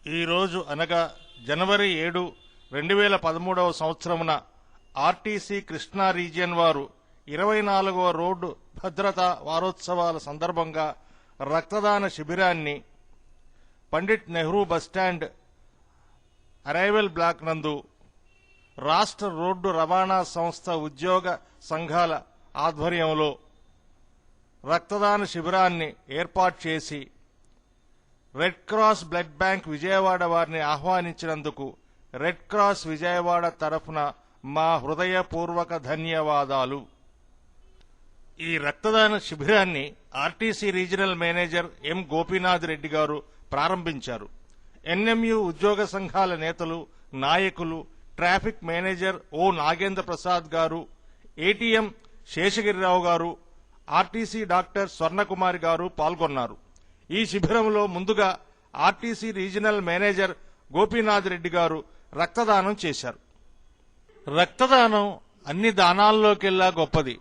ఈరోజు అనగా జనవరి 7, 2013 సంవత్సరమున ఆర్టీసీ కృష్ణా రీజియన్ వారు 24వ రోడ్డు భద్రతా వారోత్సవాల సందర్భంగా రక్తదాన శిబిరాన్ని Pandit Nehru bus stand arrival block నందు రాష్ట్ర రోడ్డు రవాణా సంస్థ ఉద్యోగ సంఘాల ఆధ్వర్యంలో రక్తదాన శిబిరాన్ని ఏర్పాటు చేసి red cross blood bank Vijayawada వారిని ఆహ్వానించినందుకు రెడ్ క్రాస్ విజయవాడ తరఫున మా హృదయపూర్వక ధన్యవాదాలు. ఈ రక్తదాన శిబిరాన్ని ఆర్టీసీ రీజనల్ మేనేజర్ ఎం గోపీనాథ్ రెడ్డి గారు ప్రారంభించారు. ఎన్ఎంయు ఉద్యోగ సంఘాల నేతలు, నాయకులు, ట్రాఫిక్ మేనేజర్ ఓ నాగేంద్ర ప్రసాద్ గారు, ఏటీఎం శేషగిరిరావు గారు, ఆర్టీసీ డాక్టర్ స్వర్ణకుమారి గారు పాల్గొన్నారు. ఈ శిబిరంలో ముందుగా RTC regional manager Gopinath Reddy గారు రక్తదానం చేశారు. రక్తదానం అన్ని దానాల్లోకెల్లా గొప్పది.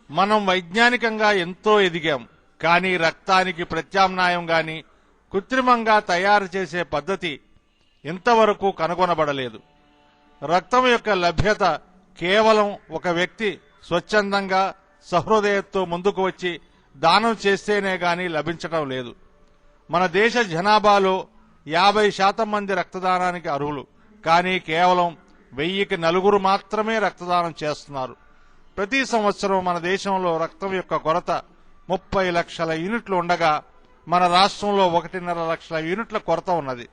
మనం వైజ్ఞానికంగా ఎంతో ఎదిగాం, కానీ రక్తానికి ప్రత్యామ్నాయం గాని కృత్రిమంగా తయారు చేసే పద్ధతి ఇంతవరకు కనుగొనబడలేదు. రక్తం యొక్క లభ్యత కేవలం ఒక వ్యక్తి స్వచ్ఛందంగా సహృదయతో ముందుకు వచ్చి దానం చేస్తేనే గాని లభించటం లేదు. మన దేశ జనాభాలో 50% మంది రక్తదానానికి అర్హులు, కానీ కేవలం 1000కి 4 మాత్రమే రక్తదానం చేస్తున్నారు. ప్రతి సంవత్సరం మన దేశంలో రక్తం యొక్క కొరత 30 లక్షల యూనిట్లు ఉండగా మన రాష్ట్రంలో 1.5 లక్షల యూనిట్ల కొరత ఉన్నది.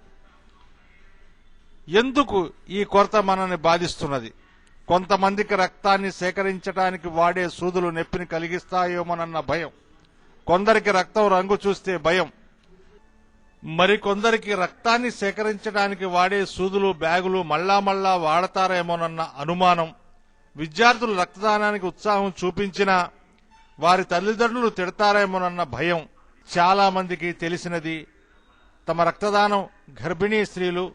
ఎందుకు ఈ కొరత మనల్ని బాధిస్తున్నది? కొంతమందికి రక్తాన్ని సేకరించడానికి వాడే సూదులు నొప్పిని కలిగిస్తాయోమోనన్న భయం, కొందరికి రక్తం రంగు చూస్తే భయం, మరికొందరికి రక్తాన్ని సేకరించడానికి వాడే సూదులు, బ్యాగులు మళ్లా వాడతారేమోనన్న అనుమానం, విద్యార్థులు రక్తదానానికి ఉత్సాహం చూపించినా వారి తల్లిదండ్రులు తిడతారేమోనన్న భయం. చాలా మందికి తెలిసినది తమ రక్తదానం గర్భిణీ స్త్రీలు,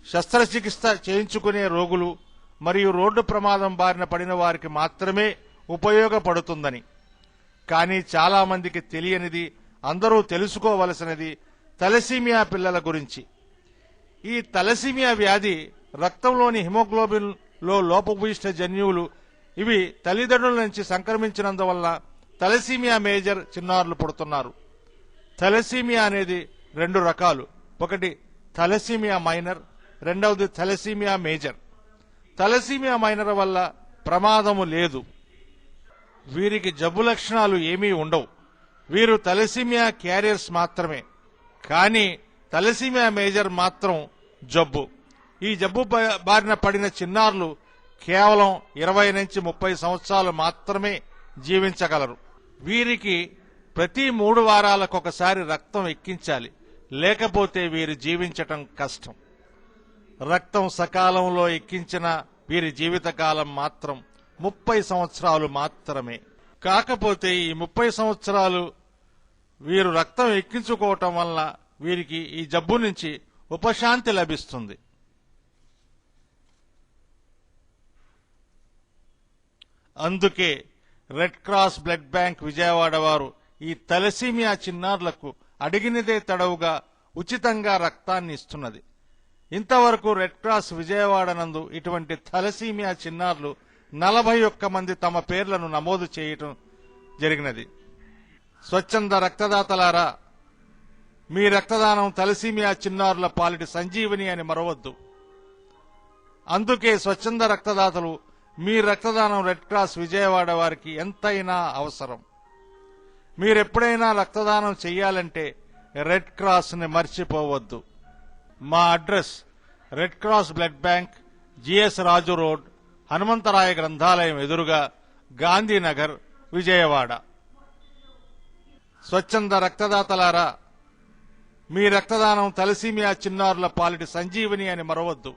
శస్త్రచికిత్స చేయించుకునే రోగులు మరియు రోడ్డు ప్రమాదం బారిన పడిన వారికి మాత్రమే ఉపయోగపడుతుందని. కానీ చాలా మందికి తెలియనిది, అందరూ తెలుసుకోవలసినది తలసీమియా పిల్లల గురించి. ఈ తలసీమియా వ్యాధి రక్తంలోని హిమోగ్లోబిన్ లో లోపభూయిష్ట జన్యువులు ఇవి తల్లిదండ్రుల నుంచి సంక్రమించినందువల్ల తలసీమియా మేజర్ చిన్నారులు పుడుతున్నారు. తలసీమియా అనేది 2 రకాలు. ఒకటి తలసీమియా మైనర్, రెండవది తలసీమియా మేజర్. తలసీమియా మైనర్ వల్ల ప్రమాదము లేదు. వీరికి జబ్బు లక్షణాలు ఏమీ ఉండవు. వీరు తలసీమియా క్యారియర్స్ మాత్రమే. కానీ తలసీమియా మేజర్ మాత్రం జబ్బు. ఈ జబ్బు బారిన పడిన చిన్నారులు కేవలం 20 నుంచి 30 సంవత్సరాలు మాత్రమే జీవించగలరు. వీరికి ప్రతి 3 వారాలకొకసారి రక్తం ఎక్కించాలి, లేకపోతే వీరు జీవించటం కష్టం. రక్తం సకాలంలో ఎక్కించిన వీరి జీవితకాలం మాత్రం 30 సంవత్సరాలు మాత్రమే. కాకపోతే ఈ 30 సంవత్సరాలు వీరు రక్తం ఎక్కించుకోవటం వల్ల వీరికి ఈ జబ్బు నుంచి ఉపశాంతి లభిస్తుంది. అందుకే red cross blood bank Vijayawada వారు ఈ తలసీమియా చిన్నారులకు అడిగినదే తడవుగా ఉచితంగా రక్తాన్ని ఇస్తున్నది. ఇంతవరకు రెడ్ క్రాస్ విజయవాడ నందు ఇటువంటి తలసీమియా చిన్నారులు 41 మంది తమ పేర్లను నమోదు చేయటం జరిగినది. స్వచ్ఛంద రక్తదాతలారా, మీ రక్తదానం తలసీమియా చిన్నారుల పాలిటి సంజీవని అని మరవద్దు. అందుకే స్వచ్ఛంద రక్తదాతలు మీ రక్తదానం రెడ్ క్రాస్ విజయవాడ వారికి ఎంతైనా అవసరం. మీరెప్పుడైనా రక్తదానం చెయ్యాలంటే రెడ్ క్రాస్ ని మర్చిపోవద్దు. మా address red cross blood bank, GS Raju road, Hanumantharaya గ్రంథాలయం ఎదురుగా, గాంధీనగర్, విజయవాడ. స్వచ్ఛంద రక్తదాతలారా, మీ రక్తదానం తలసీమియా చిన్నారుల పాలిటి సంజీవని అని మరవద్దు.